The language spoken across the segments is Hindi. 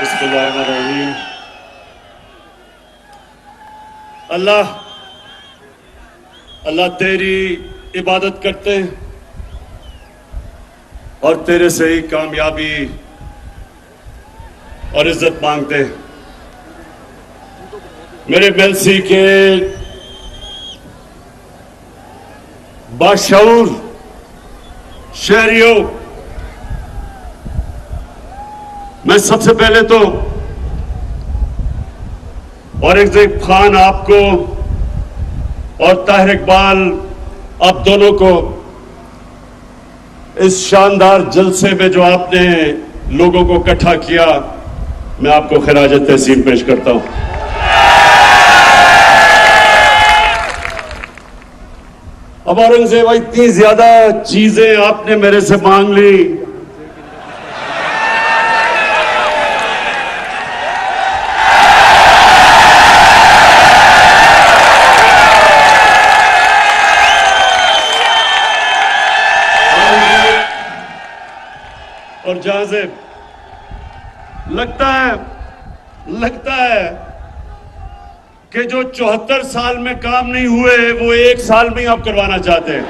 बिस्मिल्लाहिर्रहमानिर्रहीम। अल्लाह अल्लाह तेरी इबादत करते हैं और तेरे से ही कामयाबी और इज्जत मांगते हैं। मेरे मेलसी के बाशऊर शहरियों, मैं सबसे पहले तो औरंगजेब खान आपको और ताहिर इकबाल आप दोनों को इस शानदार जलसे में जो आपने लोगों को इकट्ठा किया, मैं आपको खिराज तहसीन पेश करता हूं। अब औरंगजेब, इतनी ज्यादा चीजें आपने मेरे से मांग ली, और जहां से लगता है कि जो 74 साल में काम नहीं हुए वो 1 साल में ही आप करवाना चाहते हैं।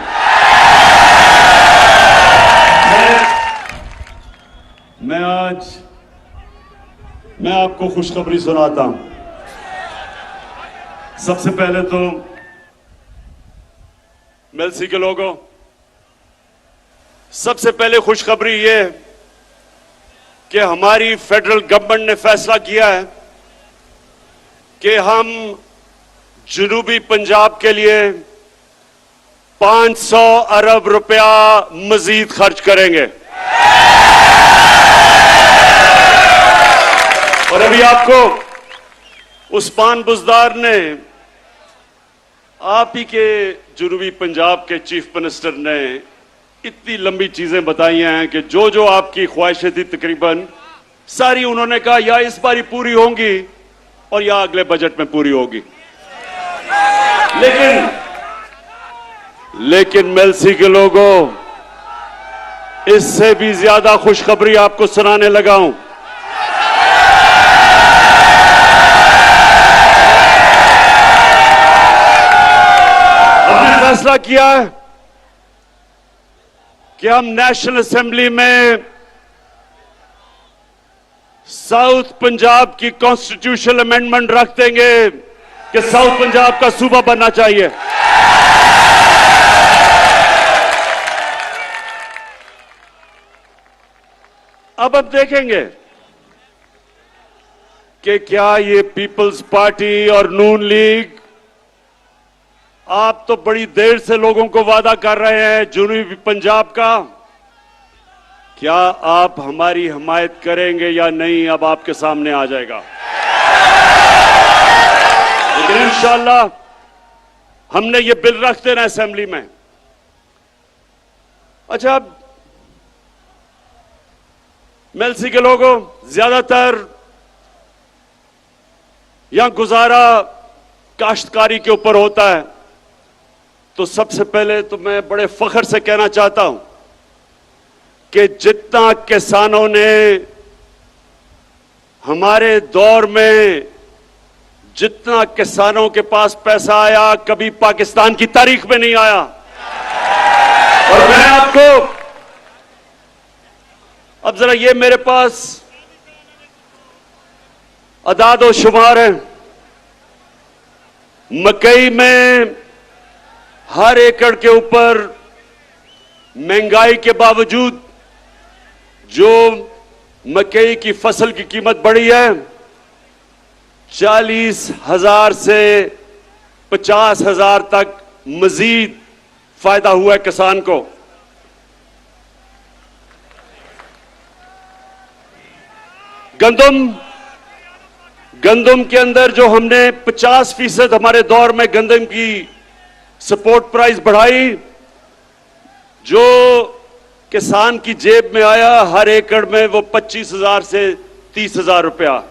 मैं आपको खुशखबरी सुनाता हूं। सबसे पहले तो मेलसी के लोगों, सबसे पहले खुशखबरी ये कि हमारी फेडरल गवर्नमेंट ने फैसला किया है कि हम जनूबी पंजाब के लिए 500 अरब रुपया मजीद खर्च करेंगे। और अभी आपको उस्मान बुज़दार ने, आप ही के जनूबी पंजाब के चीफ मिनिस्टर ने इतनी लंबी चीजें बताई हैं कि जो जो आपकी ख्वाहिशें थी तकरीबन सारी उन्होंने कहा या इस बारी पूरी होंगी और या अगले बजट में पूरी होगी। लेकिन मेलसी के लोगों, इससे भी ज्यादा खुशखबरी आपको सुनाने लगा हूं। हमने फैसला किया है कि हम नेशनल असेंबली में साउथ पंजाब की कॉन्स्टिट्यूशनल अमेंडमेंट रख देंगे कि साउथ पंजाब का सूबा बनना चाहिए। अब हम देखेंगे कि क्या ये पीपल्स पार्टी और नून लीग, आप तो बड़ी देर से लोगों को वादा कर रहे हैं जनूबी पंजाब का, क्या आप हमारी हिमायत करेंगे या नहीं, अब आपके सामने आ जाएगा। लेकिन इंशाअल्लाह हमने ये बिल रख देना असेंबली में। अच्छा, अब मेलसी के लोगों, ज्यादातर यहां गुजारा काश्तकारी के ऊपर होता है, तो सबसे पहले तो मैं बड़े फख्र से कहना चाहता हूं कि जितना किसानों ने हमारे दौर में, जितना किसानों के पास पैसा आया, कभी पाकिस्तान की तारीख में नहीं आया। और मैं आपको अब जरा, ये मेरे पास अदाद और शुमार है। मकई में हर एकड़ के ऊपर महंगाई के बावजूद जो मकई की फसल की कीमत बढ़ी है, 40,000 से 50,000 तक मजीद फायदा हुआ है किसान को। गंदम के अंदर जो हमने 50% हमारे दौर में गंदम की सपोर्ट प्राइस बढ़ाई, जो किसान की जेब में आया हर एकड़ में वो 25,000 से 30,000 रुपया।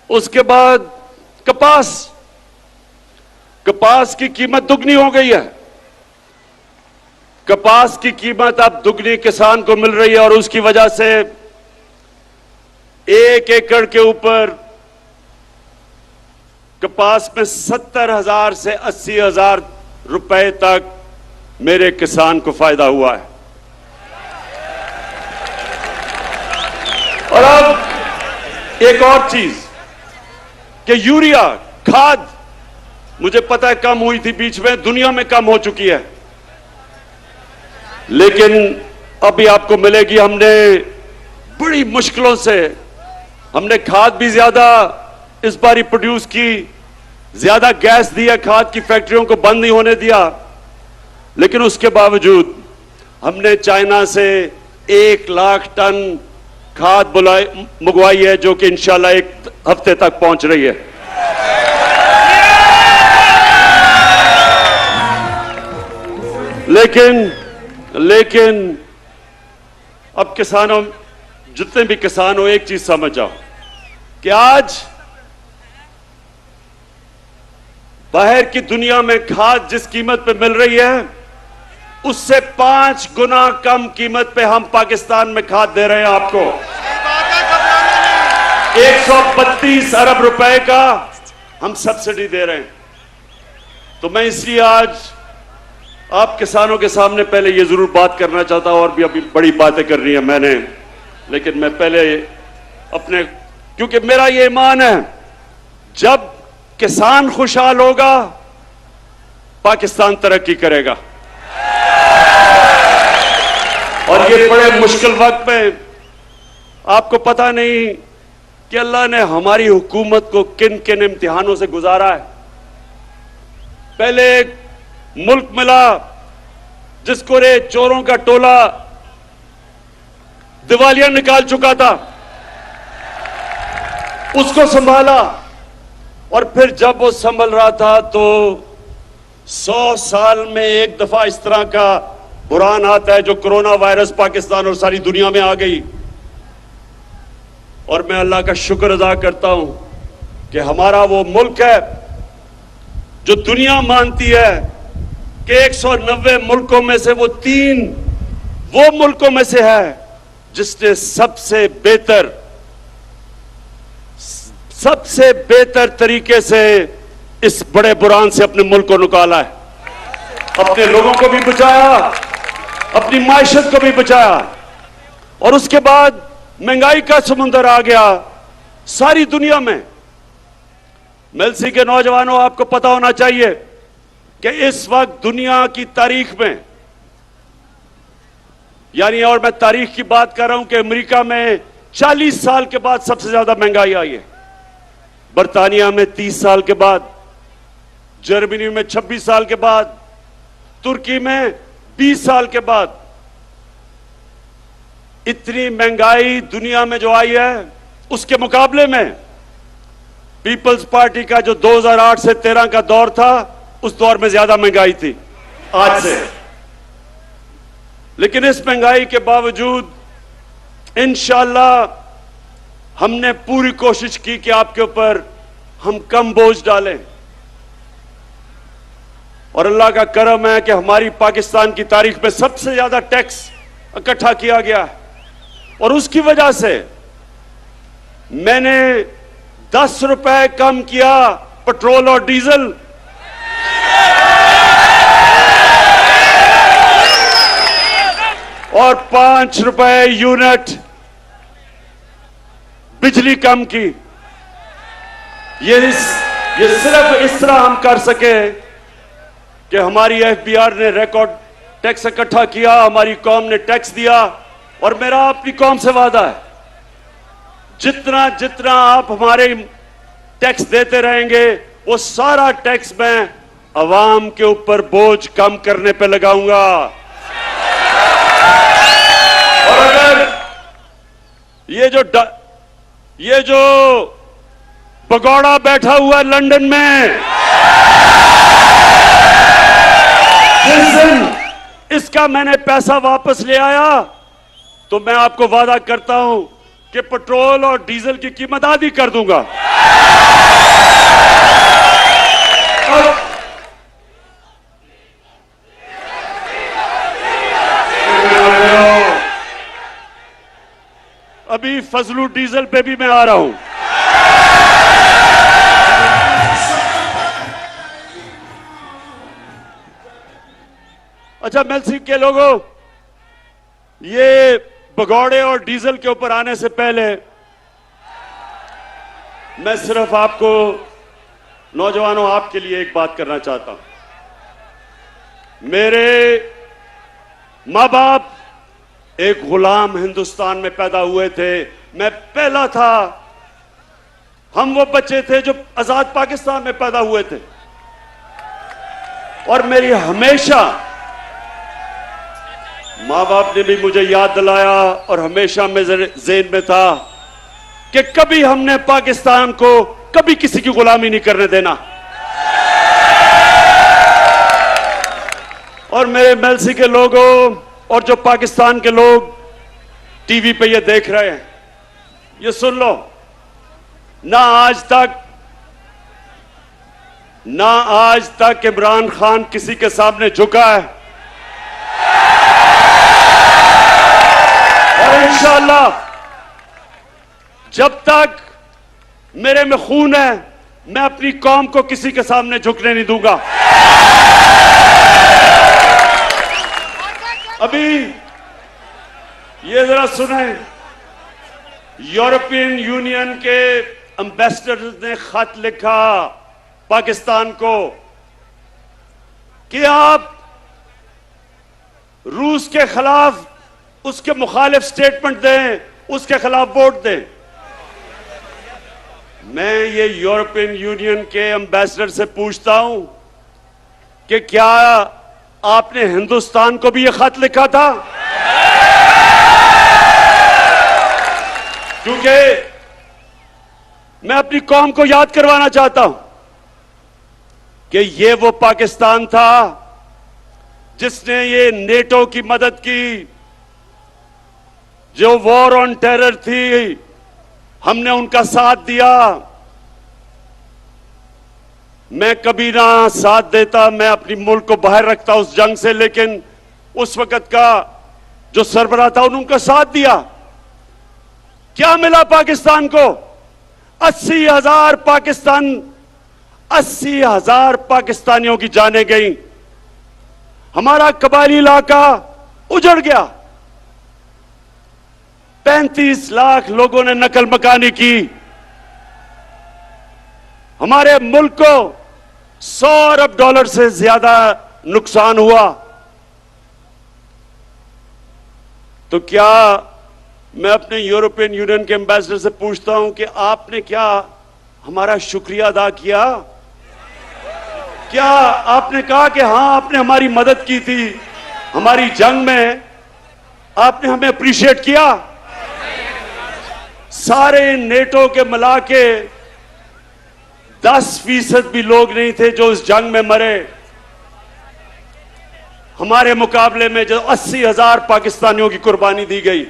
उसके बाद कपास की कीमत दुगनी हो गई है। कपास की कीमत अब दुगनी किसान को मिल रही है और उसकी वजह से 1 एकड़ के ऊपर कपास में 70,000 से 80,000 रुपए तक मेरे किसान को फायदा हुआ है। और अब एक और चीज कि यूरिया खाद, मुझे पता है कम हुई थी बीच में, दुनिया में कम हो चुकी है, लेकिन अभी आपको मिलेगी। हमने बड़ी मुश्किलों से हमने खाद भी ज्यादा इस बार प्रोड्यूस की, ज्यादा गैस दिया, खाद की फैक्ट्रियों को बंद नहीं होने दिया, लेकिन उसके बावजूद हमने चाइना से 1 लाख टन खाद मंगवाई है, जो कि इंशाल्लाह 1 हफ्ते तक पहुंच रही है। लेकिन अब किसानों, जितने भी किसान हो, एक चीज समझ जाओ कि आज बाहर की दुनिया में खाद जिस कीमत पे मिल रही है, उससे 5 गुना कम कीमत पे हम पाकिस्तान में खाद दे रहे हैं आपको। 132 अरब रुपए का हम सब्सिडी दे रहे हैं। तो मैं इसलिए आज आप किसानों के सामने पहले ये जरूर बात करना चाहता हूं, और भी अभी बड़ी बातें करनी है मैंने, लेकिन मैं पहले अपने, क्योंकि मेरा ये ईमान है, जब किसान खुशहाल होगा पाकिस्तान तरक्की करेगा। और ये बड़े मुश्किल वक्त में आपको पता नहीं कि अल्लाह ने हमारी हुकूमत को किन किन इम्तिहानों से गुजारा है। पहले एक मुल्क मिला जिसको रे चोरों का टोला दिवालिया निकाल चुका था, उसको संभाला, और फिर जब वो संभल रहा था तो 100 साल में एक दफा इस तरह का बुरान आता है, जो कोरोना वायरस पाकिस्तान और सारी दुनिया में आ गई। और मैं अल्लाह का शुक्र अदा करता हूं कि हमारा वो मुल्क है जो दुनिया मानती है कि 190 मुल्कों में से वो 3 वो मुल्कों में से है जिसने सबसे बेहतर तरीके से इस बड़े बुरान से अपने मुल्क को निकाला है, अपने लोगों को भी बचाया, अपनी मायशत को भी बचाया। और उसके बाद महंगाई का समुंदर आ गया सारी दुनिया में। मेलसी के नौजवानों, आपको पता होना चाहिए कि इस वक्त दुनिया की तारीख में, यानी, और मैं तारीख की बात कर रहा हूं कि अमेरिका में 40 साल के बाद सबसे ज्यादा महंगाई आई है, बर्तानिया में 30 साल के बाद, जर्मनी में 26 साल के बाद, तुर्की में 20 साल के बाद। इतनी महंगाई दुनिया में जो आई है, उसके मुकाबले में पीपल्स पार्टी का जो 2008 से 13 का दौर था, उस दौर में ज्यादा महंगाई थी आज से। लेकिन इस महंगाई के बावजूद इंशाअल्लाह हमने पूरी कोशिश की कि आपके ऊपर हम कम बोझ डालें, और अल्लाह का करम है कि हमारी पाकिस्तान की तारीख में सबसे ज्यादा टैक्स इकट्ठा किया गया, और उसकी वजह से मैंने 10 रुपए कम किया पेट्रोल और डीजल, और 5 रुपए यूनिट बिजली कम की। ये सिर्फ इस तरह हम कर सके कि हमारी एफबीआर ने रिकॉर्ड टैक्स इकट्ठा किया, हमारी कौम ने टैक्स दिया, और मेरा अपनी कौम से वादा है, जितना जितना आप हमारे टैक्स देते रहेंगे, वो सारा टैक्स मैं अवाम के ऊपर बोझ कम करने पे लगाऊंगा। और अगर ये जो भगौड़ा बैठा हुआ है लंदन में, जिस दिन इसका मैंने पैसा वापस ले आया, तो मैं आपको वादा करता हूं कि पेट्रोल और डीजल की कीमत आधी कर दूंगा। अभी फजलू डीजल पे भी मैं आ रहा हूं। अच्छा, मेलसी के लोगों, ये भगौड़े और डीजल के ऊपर आने से पहले मैं सिर्फ आपको, नौजवानों, आपके लिए एक बात करना चाहता हूं। मेरे मां बाप एक गुलाम हिंदुस्तान में पैदा हुए थे, मैं पहला था। हम वो बच्चे थे जो आजाद पाकिस्तान में पैदा हुए थे। और मेरी हमेशा मां बाप ने भी मुझे याद दिलाया और हमेशा मेरे ज़हन में था कि कभी हमने पाकिस्तान को कभी किसी की गुलामी नहीं करने देना। और मेरे मेलसी के लोगों और जो पाकिस्तान के लोग टीवी पे ये देख रहे हैं, ये सुन लो, ना आज तक इमरान खान किसी के सामने झुका है, और इंशाअल्लाह जब तक मेरे में खून है, मैं अपनी कौम को किसी के सामने झुकने नहीं दूंगा। अभी ये जरा सुने, यूरोपियन यूनियन के एम्बेसडर ने खत लिखा पाकिस्तान को कि आप रूस के खिलाफ उसके मुखालिफ स्टेटमेंट दें, उसके खिलाफ वोट दें। मैं ये यूरोपियन यूनियन के एम्बेसडर से पूछता हूं कि क्या आपने हिंदुस्तान को भी ये खत लिखा था? क्योंकि मैं अपनी कौम को याद करवाना चाहता हूं कि ये वो पाकिस्तान था जिसने ये नेटो की मदद की, जो वॉर ऑन टेरर थी, हमने उनका साथ दिया। मैं कभी ना साथ देता, मैं अपनी मुल्क को बाहर रखता उस जंग से, लेकिन उस वक्त का जो सरबराह था उन्होंने उनका साथ दिया। क्या मिला पाकिस्तान को? 80,000 पाकिस्तानियों की जानें गई, हमारा कबायली इलाका उजड़ गया, 35 लाख लोगों ने नकल मकानी की, हमारे मुल्क को 100 अरब डॉलर से ज्यादा नुकसान हुआ। तो क्या मैं अपने यूरोपियन यूनियन के एम्बेसडर से पूछता हूं कि आपने क्या हमारा शुक्रिया अदा किया? क्या आपने कहा कि हां, आपने हमारी मदद की थी, हमारी जंग में आपने हमें अप्रिशिएट किया? सारे नेटो के मिला के 10% भी लोग नहीं थे जो इस जंग में मरे। हमारे मुकाबले में जो 80,000 पाकिस्तानियों की कुर्बानी दी गई।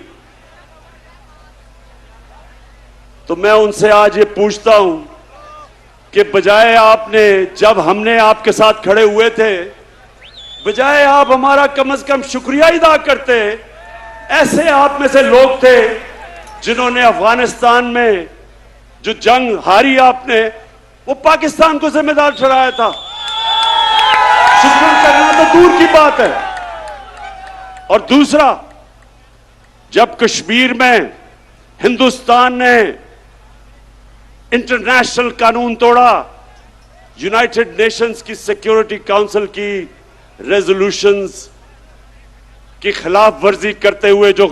तो मैं उनसे आज ये पूछता हूं कि बजाय आपने, जब हमने आपके साथ खड़े हुए थे, बजाय आप हमारा कम से कम शुक्रिया अदा करते, ऐसे आप में से लोग थे जिन्होंने अफगानिस्तान में जो जंग हारी आपने, वो पाकिस्तान को जिम्मेदार ठहराया था। शुक्र करना तो दूर की बात है। और दूसरा, जब कश्मीर में हिंदुस्तान ने इंटरनेशनल कानून तोड़ा, यूनाइटेड नेशंस की सिक्योरिटी काउंसिल की रेजोल्यूशंस की खिलाफ वर्जी करते हुए जो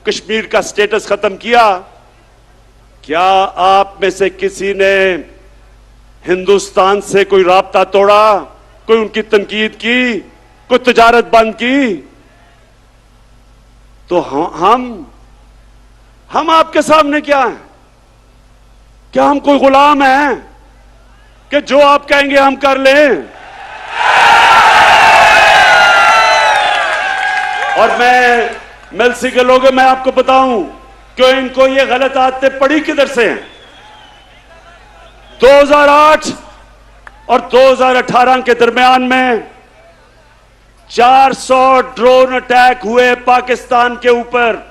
कश्मीर का स्टेटस खत्म किया, क्या आप में से किसी ने हिंदुस्तान से कोई राब्ता तोड़ा, कोई उनकी तनकीद की, कोई तिजारत बंद की? तो हम आपके सामने क्या हैं? क्या हम कोई गुलाम हैं कि जो आप कहेंगे हम कर लें? और मैं मेलसी के लोगों, मैं आपको बताऊं कि इनको ये गलत आदतें पड़ी किधर से हैं। 2008 और 2018 के दरमियान में 400 ड्रोन अटैक हुए पाकिस्तान के ऊपर।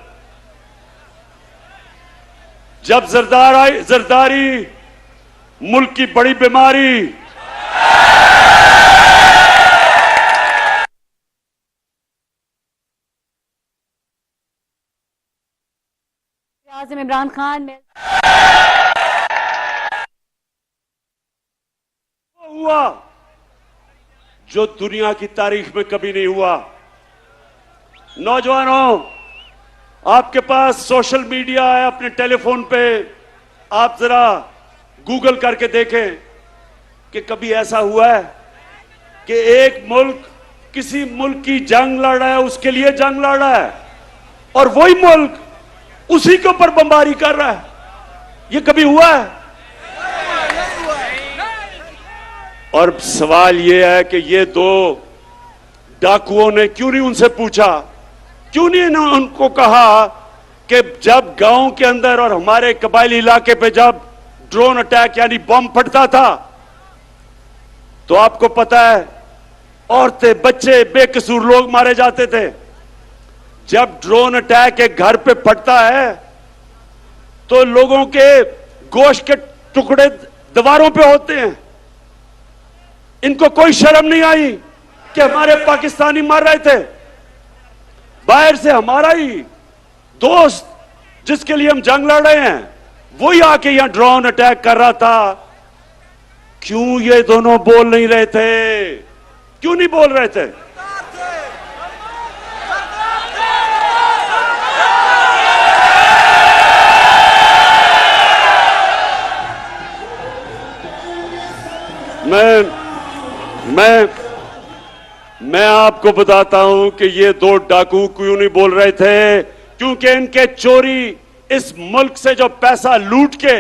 जब जरदारी मुल्क की बड़ी बीमारी, आज़म इमरान खान में हुआ जो दुनिया की तारीख में कभी नहीं हुआ। नौजवानों, आपके पास सोशल मीडिया है, अपने टेलीफोन पे आप जरा गूगल करके देखें कि कभी ऐसा हुआ है कि एक मुल्क किसी मुल्क की जंग लड़ रहा है, उसके लिए जंग लड़ रहा है, और वही मुल्क उसी के ऊपर बमबारी कर रहा है। ये कभी हुआ है? और सवाल यह है कि ये दो डाकुओं ने क्यों नहीं उनसे पूछा, क्यों नहीं उनको कहा कि जब गांव के अंदर और हमारे कबायली इलाके पे जब ड्रोन अटैक यानी बम फटता था तो आपको पता है औरतें, बच्चे, बेकसूर लोग मारे जाते थे। जब ड्रोन अटैक एक घर पे फटता है तो लोगों के गोश्त के टुकड़े दीवारों पे होते हैं। इनको कोई शर्म नहीं आई कि हमारे पाकिस्तानी मर रहे थे। बाहर से हमारा ही दोस्त जिसके लिए हम जंग लड़ रहे हैं वही आके यहां ड्रोन अटैक कर रहा था। क्यों ये दोनों बोल नहीं रहे थे? क्यों नहीं बोल रहे थे? मैं आपको बताता हूं कि ये दो डाकू क्यों नहीं बोल रहे थे, क्योंकि इनके चोरी इस मुल्क से जो पैसा लूट के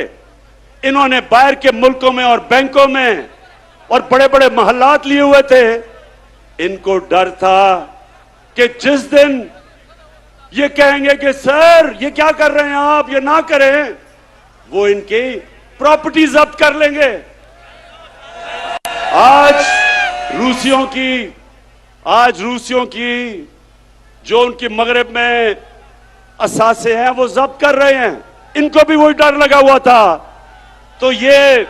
इन्होंने बाहर के मुल्कों में और बैंकों में और बड़े बड़े महल्लात लिए हुए थे, इनको डर था कि जिस दिन ये कहेंगे कि सर ये क्या कर रहे हैं आप, ये ना करें, वो इनकी प्रॉपर्टी जब्त कर लेंगे। आज रूसियों की जो उनकी मगरब में असासे हैं वो जब्त कर रहे हैं। इनको भी वही डर लगा हुआ था। तो ये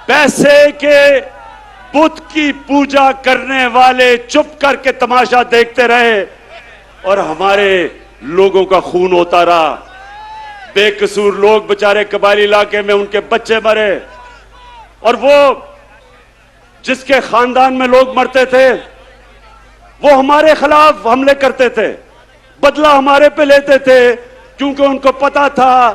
पैसे के बुत की पूजा करने वाले चुप करके तमाशा देखते रहे और हमारे लोगों का खून होता रहा। बेकसूर लोग बेचारे कबायली इलाके में उनके बच्चे मरे, और वो जिसके खानदान में लोग मरते थे वो हमारे खिलाफ हमले करते थे, बदला हमारे पे लेते थे, क्योंकि उनको पता था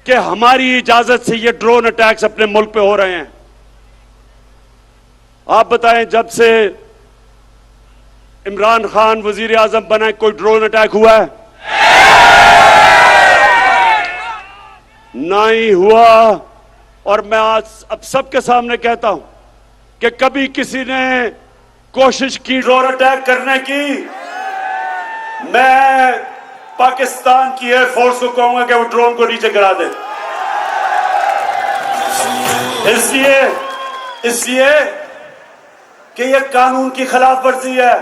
कि हमारी इजाजत से ये ड्रोन अटैक्स अपने मुल्क पे हो रहे हैं। आप बताएं, जब से इमरान खान वजीर आजम बना कोई ड्रोन अटैक हुआ है? ना ही हुआ। और मैं आज अब सबके सामने कहता हूं कि कभी किसी ने कोशिश की ड्रोन अटैक करने की, मैं पाकिस्तान की एयरफोर्स को कहूंगा कि वो ड्रोन को नीचे गिरा दे। इसलिए कि ये कानून की खिलाफ वर्जी है।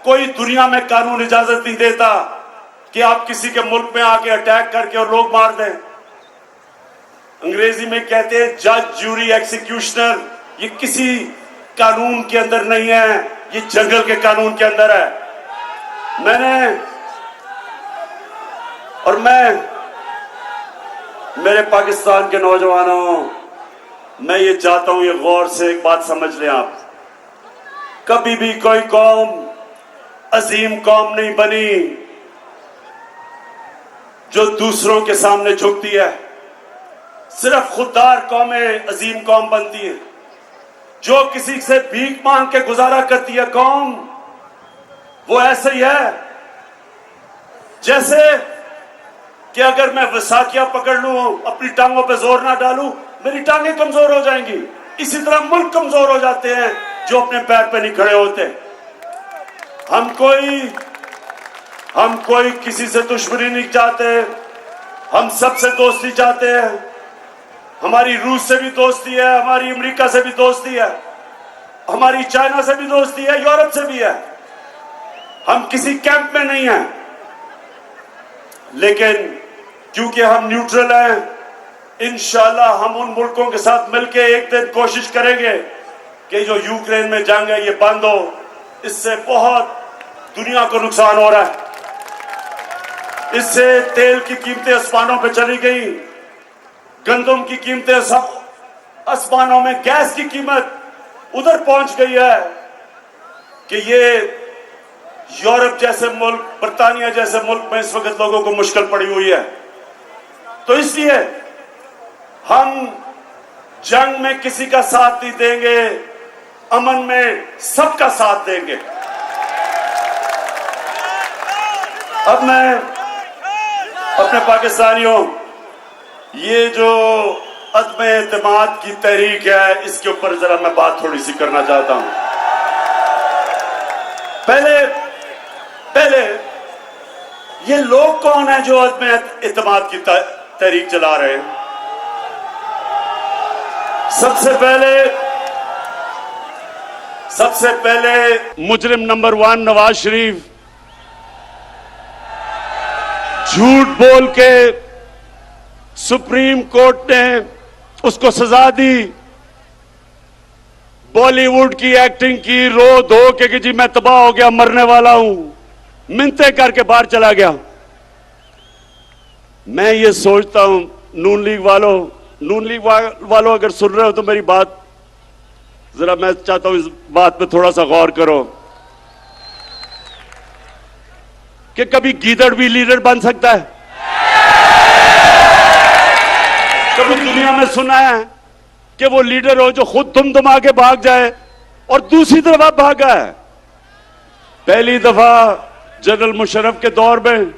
कोई दुनिया में कानून इजाजत नहीं देता कि आप किसी के मुल्क में आके अटैक करके और लोग मार दें। अंग्रेजी में कहते हैं जज, जूरी, एक्सिक्यूशनर। ये किसी कानून के अंदर नहीं है, ये जंगल के कानून के अंदर है। मेरे पाकिस्तान के नौजवानों, मैं ये चाहता हूं, ये गौर से एक बात समझ लें आप। कभी भी कोई कौम अजीम कौम नहीं बनी जो दूसरों के सामने झुकती है। सिर्फ खुददार कौमें अजीम कौम बनती है। जो किसी से भीख मांग के गुजारा करती है कौम, वो ऐसे ही है जैसे कि अगर मैं वसाखिया पकड़ लूं, अपनी टांगों पे जोर ना डालूं, मेरी टांगें कमजोर हो जाएंगी। इसी तरह मुल्क कमजोर हो जाते हैं जो अपने पैर पे नहीं खड़े होते। हम कोई किसी से दुश्मनी नहीं चाहते, हम सबसे दोस्ती चाहते हैं। हमारी रूस से भी दोस्ती है, हमारी अमेरिका से भी दोस्ती है, हमारी चाइना से भी दोस्ती है, यूरोप से भी है। हम किसी कैंप में नहीं हैं, लेकिन क्योंकि हम न्यूट्रल हैं। इंशाल्लाह हम उन मुल्कों के साथ मिलकर एक दिन कोशिश करेंगे कि जो यूक्रेन में जंग है ये बंद हो। इससे बहुत दुनिया को नुकसान हो रहा है। इससे तेल की कीमतें आसमानों पे चली गई, गंदम की कीमतें आसमानों में, गैस की कीमत उधर पहुंच गई है कि ये यूरोप जैसे मुल्क, बर्तानिया जैसे मुल्क में इस वक्त लोगों को मुश्किल पड़ी हुई है। तो इसलिए हम जंग में किसी का साथ नहीं देंगे, अमन में सबका साथ देंगे। अब मैं अपने पाकिस्तानियों, ये जो अदम एतमाद की तहरीक है इसके ऊपर जरा मैं बात थोड़ी सी करना चाहता हूं। पहले ये लोग कौन है जो अदम एतमाद की तहरीक चला रहे हैं? सबसे पहले मुजरिम नंबर 1 नवाज शरीफ झूठ बोल के सुप्रीम कोर्ट ने उसको सजा दी, बॉलीवुड की एक्टिंग की, रो धो के कि जी मैं तबाह हो गया, मरने वाला हूं, मिन्नतें करके बाहर चला गया। मैं ये सोचता हूं नून लीग वालों अगर सुन रहे हो तो मेरी बात जरा, मैं चाहता हूं इस बात पे थोड़ा सा गौर करो कि कभी गीदड़ भी लीडर बन सकता है। कभी दुनिया में सुना है कि वो लीडर हो जो खुद दुमदुमा के भाग जाए और दूसरी दफा भागा है? पहली दफा जनरल मुशर्रफ के दौर में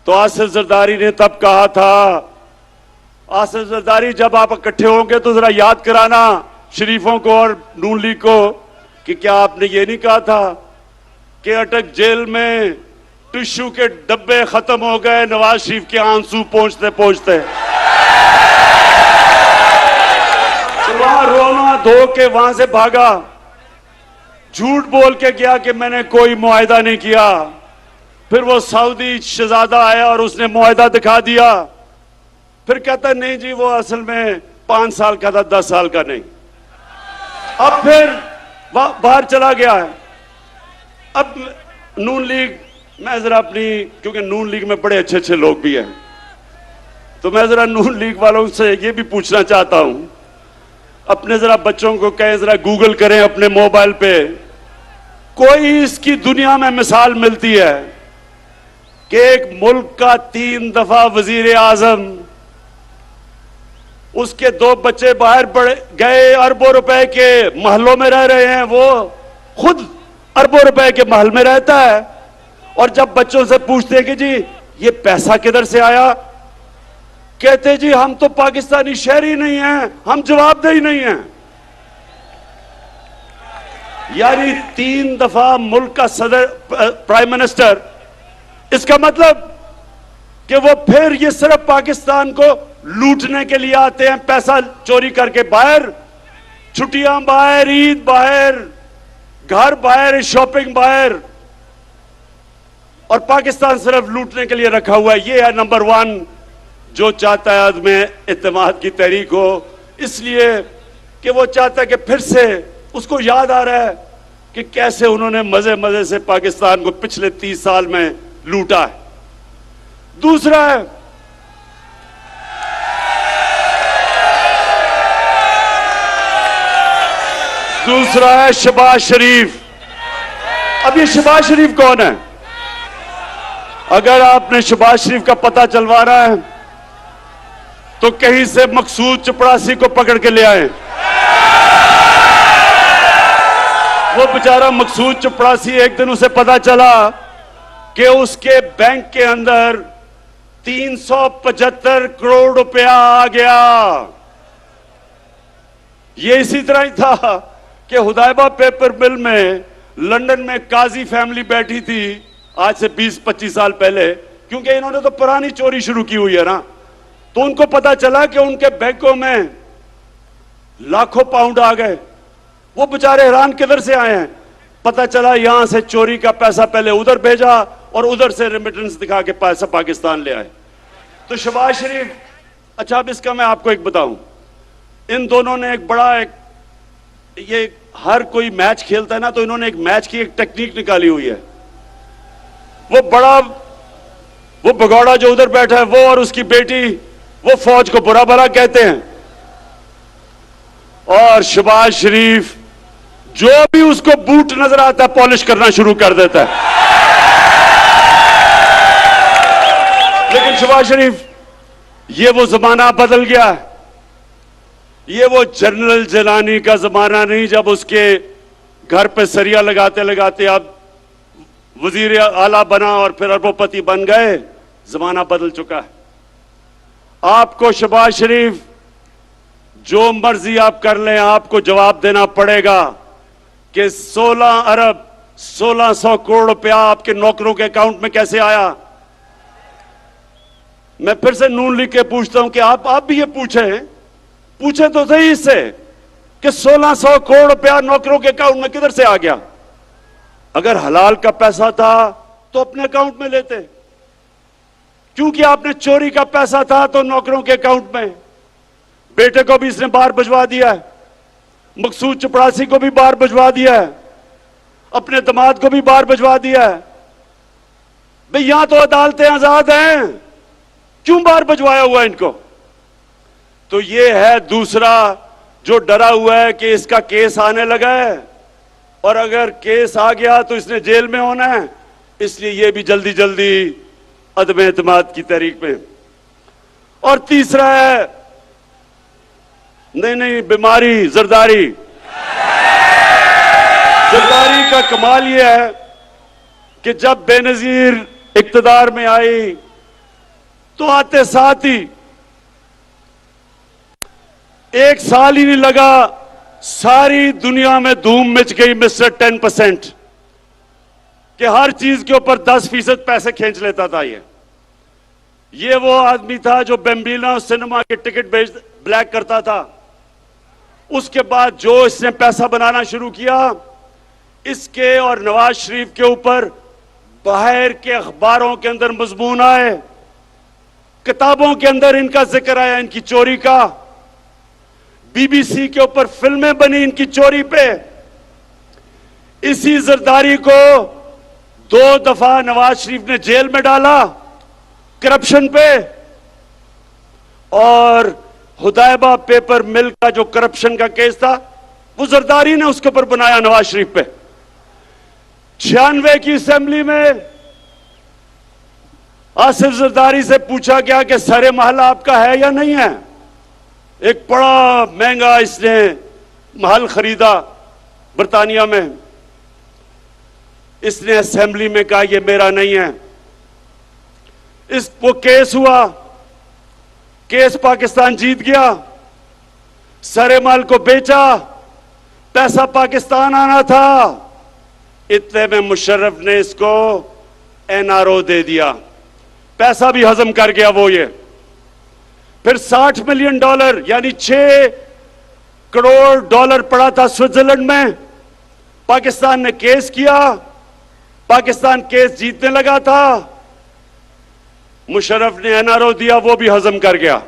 तो आसिफ जरदारी ने तब कहा था, आसिफ जरदारी जब आप इकट्ठे होंगे तो जरा याद कराना शरीफों को और नून लीग को कि क्या आपने ये नहीं कहा था कि अटक जेल में टिश्यू के डब्बे खत्म हो गए नवाज शरीफ के आंसू पहुंचते पहुंचते, तो वहां रोना धो के वहां से भागा, झूठ बोल के गया कि मैंने कोई मुआहिदा नहीं किया। फिर वो सऊदी शहजादा आया और उसने मुआहिदा दिखा दिया, फिर कहता नहीं जी वो असल में 5 साल का था, 10 साल का नहीं। अब फिर बाहर चला गया है। अब नून लीग, मैं जरा अपनी, क्योंकि नून लीग में बड़े अच्छे अच्छे लोग भी हैं, तो मैं जरा नून लीग वालों से ये भी पूछना चाहता हूं, अपने जरा बच्चों को कहें जरा गूगल करें अपने मोबाइल पे, कोई इसकी दुनिया में मिसाल मिलती है कि एक मुल्क का 3 दफा वजीर आजम, उसके 2 बच्चे बाहर गए, अरबों रुपए के महलों में रह रहे हैं, वो खुद अरबों रुपए के महल में रहता है, और जब बच्चों से पूछते हैं कि जी ये पैसा किधर से आया, कहते जी हम तो पाकिस्तानी शहरी नहीं हैं, हम जवाबदेही नहीं हैं। यानी 3 दफा मुल्क का सदर, प्राइम मिनिस्टर, इसका मतलब कि वो फिर ये सिर्फ पाकिस्तान को लूटने के लिए आते हैं, पैसा चोरी करके बाहर, छुट्टियां बाहर, ईद बाहर, घर बाहर, शॉपिंग बाहर, और पाकिस्तान सिर्फ लूटने के लिए रखा हुआ है। ये है नंबर 1 जो चाहता है अदम एतमाद की तहरीक हो, इसलिए कि वो चाहता है कि फिर से उसको याद आ रहा है कि कैसे उन्होंने मजे मजे से पाकिस्तान को पिछले 30 साल में लूटा है। दूसरा है शहबाज शरीफ। अब ये शहबाज शरीफ कौन है? अगर आपने शहबाज शरीफ का पता चलवाना है तो कहीं से मकसूद चपरासी को पकड़ के ले आए। वो बेचारा मकसूद चपरासी, एक दिन उसे पता चला कि उसके बैंक के अंदर 375 करोड़ रुपया आ गया। ये इसी तरह ही था कि हुदैबा पेपर मिल में लंदन में काजी फैमिली बैठी थी आज से 20-25 साल पहले, क्योंकि इन्होंने तो पुरानी चोरी शुरू की हुई है ना, तो उनको पता चला कि उनके बैंकों में लाखों पाउंड आ गए। वो बेचारे हैरान किधर से आए हैं, पता चला यहां से चोरी का पैसा पहले उधर भेजा और उधर से रेमिटेंस दिखा के पैसा पाकिस्तान ले आए। तो शहबाज शरीफ, अच्छा अब इसका मैं आपको एक बताऊं, इन दोनों ने एक बड़ा ये हर कोई मैच खेलता है ना, तो इन्होंने एक मैच की एक टेक्निक निकाली हुई है। वो भगौड़ा जो उधर बैठा है, वो और उसकी बेटी, वो फौज को बुरा भला कहते हैं, और शहबाज शरीफ जो भी उसको बूट नजर आता है पॉलिश करना शुरू कर देता है। लेकिन शहबाज शरीफ, ये वो जमाना बदल गया है। ये वो जनरल जिलानी का जमाना नहीं जब उसके घर पे सरिया लगाते लगाते आप वजीर आला बना और फिर अरबोपति बन गए। जमाना बदल चुका है। आपको शहबाज शरीफ जो मर्जी आप कर लें, आपको जवाब देना पड़ेगा कि 16 अरब 1600 करोड़ रुपया आपके नौकरों के अकाउंट में कैसे आया। मैं फिर से नून लिख के पूछता हूं कि आप भी ये पूछे तो सही इससे कि 1600 करोड़ रुपया नौकरों के अकाउंट में किधर से आ गया। अगर हलाल का पैसा था तो अपने अकाउंट में लेते, क्योंकि आपने चोरी का पैसा था तो नौकरों के अकाउंट में। बेटे को भी इसने बाहर भिजवा दिया है, मकसूद चपरासी को भी बाहर भिजवा दिया है, अपने दामाद को भी बाहर भिजवा दिया है। भाई यहां तो अदालतें आजाद हैं, क्यों बाहर भिजवाया हुआ इनको? तो ये है दूसरा जो डरा हुआ है कि इसका केस आने लगा है और अगर केस आ गया तो इसने जेल में होना है, इसलिए ये भी जल्दी जल्दी अदम एतमाद की तहरीक में। और तीसरा है नहीं बीमारी, जरदारी। जरदारी का कमाल यह है कि जब बेनजीर इक्तदार में आई तो आते साथ ही एक साल ही नहीं लगा, सारी दुनिया में धूम मच गई मिस्टर 10% कि हर चीज के ऊपर 10% पैसे खींच लेता था। ये वो आदमी था जो बेम्बिना सिनेमा के टिकट ब्लैक करता था। उसके बाद जो इसने पैसा बनाना शुरू किया, इसके और नवाज शरीफ के ऊपर बाहर के अखबारों के अंदर मजमून आए, किताबों के अंदर इनका जिक्र आया, इनकी चोरी का। बीबीसी के ऊपर फिल्में बनी इनकी चोरी पे। इसी जरदारी को 2 दफा नवाज शरीफ ने जेल में डाला करप्शन पे, और हुदैबा पेपर मिल का जो करप्शन का केस था वो जरदारी ने उसके ऊपर बनाया नवाज शरीफ पे। 96 की असेंबली में आसिफ जरदारी से पूछा गया कि सरे महल आपका है या नहीं है। एक बड़ा महंगा इसने महल खरीदा बर्तानिया में। इसने असेंबली में कहा यह मेरा नहीं है। वो केस हुआ, केस पाकिस्तान जीत गया, सरे महल को बेचा, पैसा पाकिस्तान आना था। इतने में मुशर्रफ ने इसको एनआरओ दे दिया, पैसा भी हजम कर गया वो। ये फिर $60 मिलियन यानी $6 करोड़ पड़ा था स्विट्जरलैंड में। पाकिस्तान ने केस किया, पाकिस्तान केस जीतने लगा था, मुशर्रफ ने एनआरओ दिया, वो भी हजम कर गया।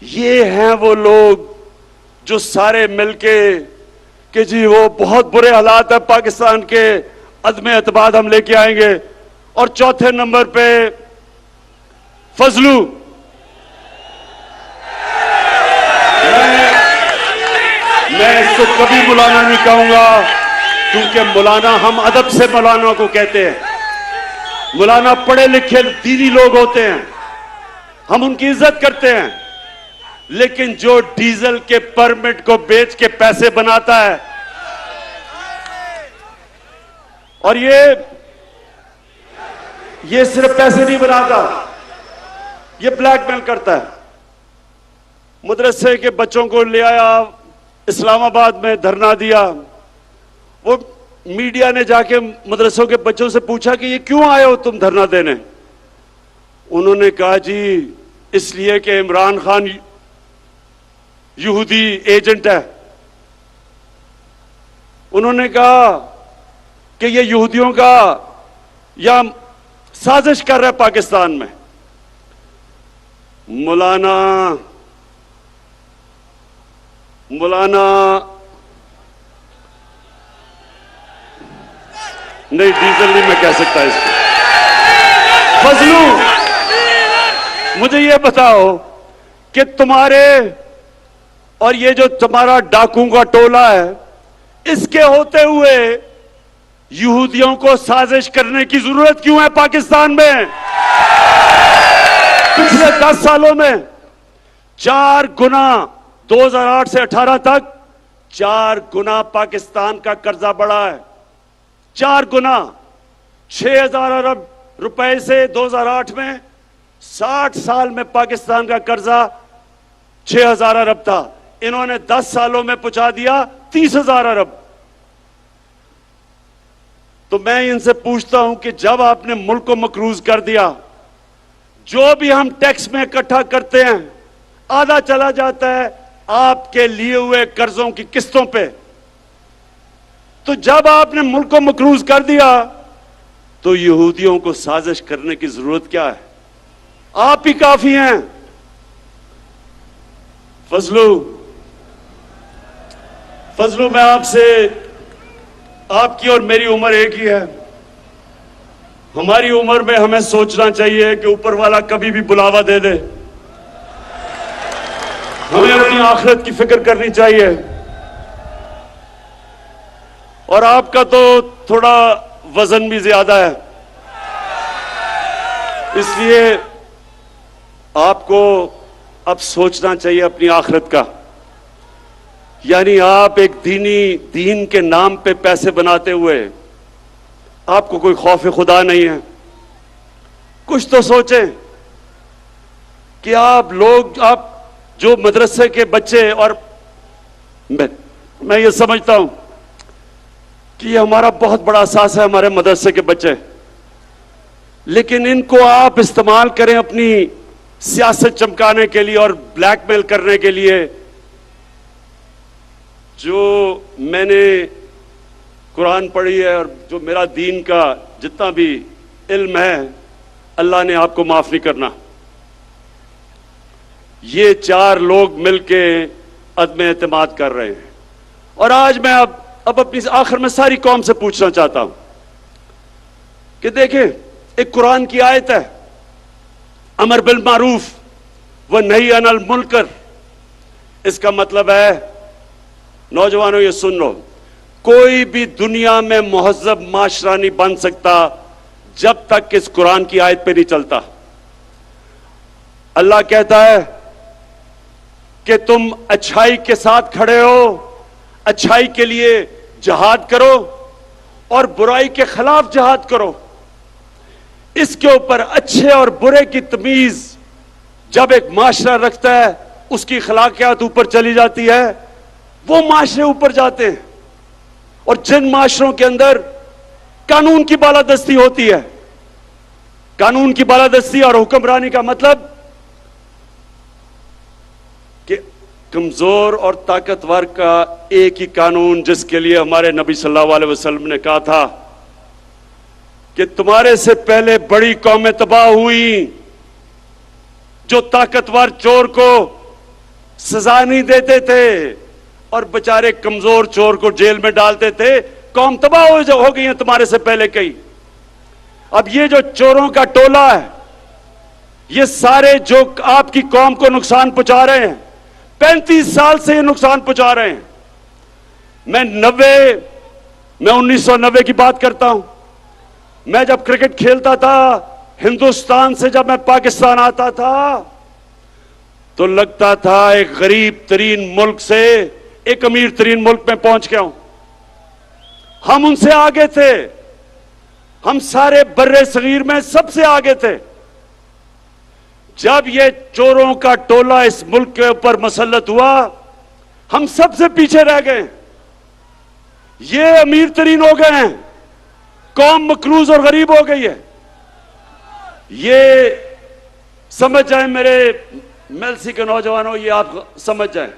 ये हैं वो लोग जो सारे मिलके कि जी वो बहुत बुरे हालात है पाकिस्तान के, अदम एतमाद हम लेके आएंगे। और चौथे नंबर पे फजलू। मैं इसको कभी मौलाना नहीं कहूंगा, क्योंकि मौलाना, हम अदब से मौलाना को कहते हैं। मौलाना पढ़े लिखे दीनी लोग होते हैं, हम उनकी इज्जत करते हैं। लेकिन जो डीजल के परमिट को बेच के पैसे बनाता है, और ये सिर्फ पैसे नहीं बनाता, ये ब्लैकमेल करता है। मदरसे के बच्चों को ले आया, इस्लामाबाद में धरना दिया। वो मीडिया ने जाके मदरसों के बच्चों से पूछा कि ये क्यों आए हो तुम धरना देने। उन्होंने कहा जी इसलिए कि इमरान खान यहूदी एजेंट है। उन्होंने कहा कि ये यहूदियों का या साजिश कर रहा है पाकिस्तान में। मौलाना नहीं, डीजल नहीं मैं कह सकता इसको। फजलू, मुझे ये बताओ कि तुम्हारे और ये जो तुम्हारा डाकुओं का टोला है, इसके होते हुए यहूदियों को साजिश करने की जरूरत क्यों है पाकिस्तान में? पिछले 10 सालों में 4 गुना, 2008 से 18 तक 4 गुना पाकिस्तान का कर्जा बढ़ा है। 4 गुना, 6,000 अरब रुपए से 2008 में, 60 साल में पाकिस्तान का कर्जा 6,000 अरब था। इन्होंने 10 सालों में पहुंचा दिया 30,000 अरब। तो मैं इनसे पूछता हूं कि जब आपने मुल्क को मकरूज कर दिया, जो भी हम टैक्स में इकट्ठा करते हैं आधा चला जाता है आपके लिए हुए कर्जों की किस्तों पे। तो जब आपने मुल्क को मकरूज कर दिया तो यहूदियों को साजिश करने की जरूरत क्या है? आप ही काफी हैं। फजलू, मैं आपसे, आपकी और मेरी उम्र एक ही है। हमारी उम्र में हमें सोचना चाहिए कि ऊपर वाला कभी भी बुलावा दे दे। हमें अपनी आखिरत की फिक्र करनी चाहिए। और आपका तो थोड़ा वजन भी ज्यादा है, इसलिए आपको अब सोचना चाहिए अपनी आखिरत का। यानी आप एक दीन के नाम पे पैसे बनाते हुए आपको कोई खौफ खुदा नहीं है। कुछ तो सोचें कि आप जो मदरसे के बच्चे, और मैं ये समझता हूं कि ये हमारा बहुत बड़ा असास है, हमारे मदरसे के बच्चे, लेकिन इनको आप इस्तेमाल करें अपनी सियासत चमकाने के लिए और ब्लैकमेल करने के लिए। जो मैंने कुरान पढ़ी है और जो मेरा दीन का जितना भी इल्म है, अल्लाह ने आपको माफ नहीं करना। ये 4 लोग मिलके अदम एतमाद कर रहे हैं। और आज मैं अब अपनी आखिर में सारी कौम से पूछना चाहता हूं कि देखें, एक कुरान की आयत है, अमर बिल मारूफ व नही अनिल मुनकर। इसका मतलब है, नौजवानों ये सुन लो, कोई भी दुनिया में मुहज्जब माशरा नहीं बन सकता जब तक इस कुरान की आयत पे नहीं चलता। अल्लाह कहता है कि तुम अच्छाई के साथ खड़े हो, अच्छाई के लिए जहाद करो और बुराई के खिलाफ जहाद करो। इसके ऊपर अच्छे और बुरे की तमीज जब एक माशरा रखता है, उसकी अखलाकियात ऊपर चली जाती है, वो माशरे ऊपर जाते हैं। और जिन माशरों के अंदर कानून की बालादस्ती होती है, कानून की बालादस्ती और हुक्मरानी का मतलब कि कमजोर और ताकतवर का एक ही कानून, जिसके लिए हमारे नबी सल्लल्लाहु अलैहि वसल्लम ने कहा था कि तुम्हारे से पहले बड़ी कौमें तबाह हुई जो ताकतवर चोर को सजा नहीं देते थे और बेचारे कमजोर चोर को जेल में डालते थे। कौम तबाह हो गई है तुम्हारे से पहले कई। अब ये जो चोरों का टोला है, ये सारे जो आपकी कौम को नुकसान पहुंचा रहे हैं, 35 साल से ये नुकसान पहुंचा रहे हैं। मैं 1990 की बात करता हूं। मैं जब क्रिकेट खेलता था, हिंदुस्तान से जब मैं पाकिस्तान आता था, तो लगता था एक गरीब तरीन मुल्क से एक अमीर तरीन मुल्क में पहुंच गया हूं। हम उनसे आगे थे, हम सारे बर्रे सगीर में सबसे आगे थे। जब ये चोरों का टोला इस मुल्क के ऊपर मसल्लत हुआ, हम सबसे पीछे रह गए। ये अमीर तरीन हो गए हैं, कौम मकरूज और गरीब हो गई है। ये समझ जाए मेरे मेलसी के नौजवानों, ये आप समझ जाए,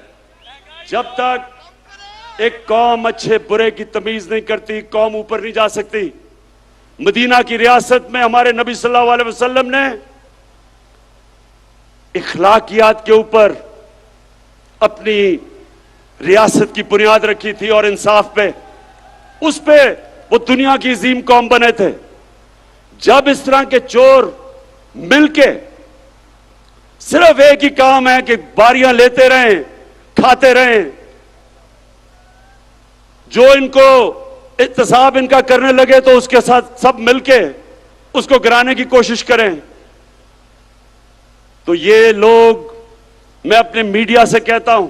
जब तक एक कौम अच्छे बुरे की तमीज नहीं करती, कौम ऊपर नहीं जा सकती। मदीना की रियासत में हमारे नबी सल्लल्लाहु अलैहि वसल्लम ने इखलाकियात के ऊपर अपनी रियासत की बुनियाद रखी थी और इंसाफ पे, उस पे वो दुनिया की अजीम कौम बने थे। जब इस तरह के चोर मिलके सिर्फ एक ही काम है कि बारियां लेते रहें, खाते रहें, जो इनको इत्तेसाब इनका करने लगे तो उसके साथ सब मिलके उसको गिराने की कोशिश करें, तो ये लोग, मैं अपने मीडिया से कहता हूं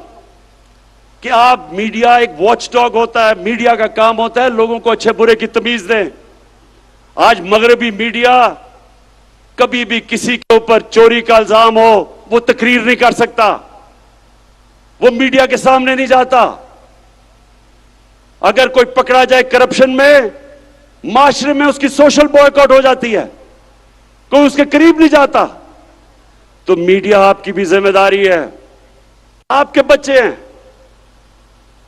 कि आप, मीडिया एक वॉचडॉग होता है, मीडिया का काम होता है लोगों को अच्छे बुरे की तमीज दें। आज मगरबी मीडिया कभी भी किसी के ऊपर चोरी का इल्जाम हो वो तकरीर नहीं कर सकता, वो मीडिया के सामने नहीं जाता। अगर कोई पकड़ा जाए करप्शन में, माशरे में उसकी सोशल बॉयकॉट हो जाती है, कोई उसके करीब नहीं जाता। तो मीडिया आपकी भी जिम्मेदारी है, आपके बच्चे हैं।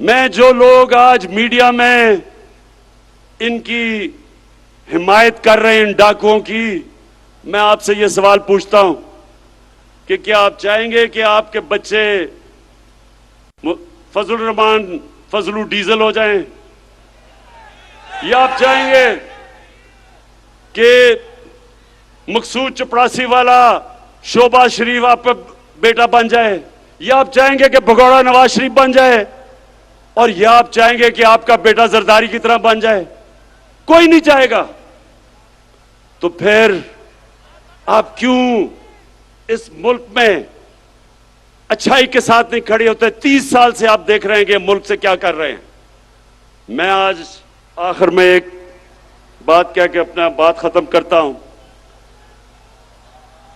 मैं जो लोग आज मीडिया में इनकी हिमायत कर रहे हैं, इन डाकुओं की, मैं आपसे ये सवाल पूछता हूं कि क्या आप चाहेंगे कि आपके बच्चे फजलुर रहमान फजलू डीजल हो जाएं, या आप चाहेंगे कि मकसूद चपरासी वाला शोभा शरीफ आपका बेटा बन जाए, या आप चाहेंगे कि भगोड़ा नवाज शरीफ बन जाए, और या आप चाहेंगे कि आपका बेटा जरदारी की तरह बन जाए? कोई नहीं चाहेगा। तो फिर आप क्यों इस मुल्क में अच्छाई के साथ नहीं खड़े होते? 30 साल से आप देख रहे हैं कि मुल्क से क्या कर रहे हैं। मैं आज आखिर में एक बात कह के अपना बात खत्म करता हूं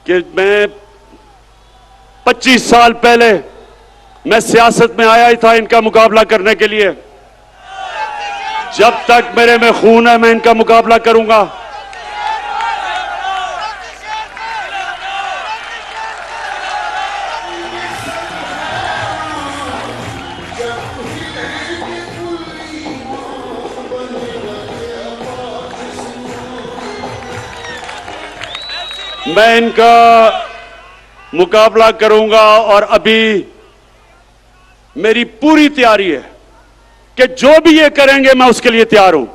कि मैं 25 साल पहले मैं सियासत में आया ही था इनका मुकाबला करने के लिए। जब तक मेरे में खून है मैं इनका मुकाबला करूंगा। मैं इनका मुकाबला करूंगा और अभी मेरी पूरी तैयारी है कि जो भी ये करेंगे मैं उसके लिए तैयार हूं।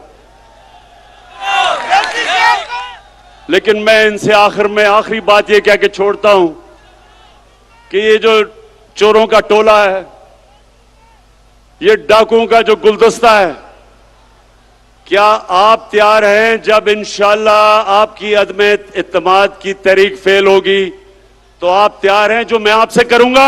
लेकिन मैं इनसे आखिर में आखिरी बात ये कह के छोड़ता हूं कि ये जो चोरों का टोला है, ये डाकुओं का जो गुलदस्ता है, क्या आप तैयार हैं जब इंशाअल्लाह आपकी अदमे इत्तेमाद की तहरीक फेल होगी तो आप तैयार हैं जो मैं आपसे करूंगा?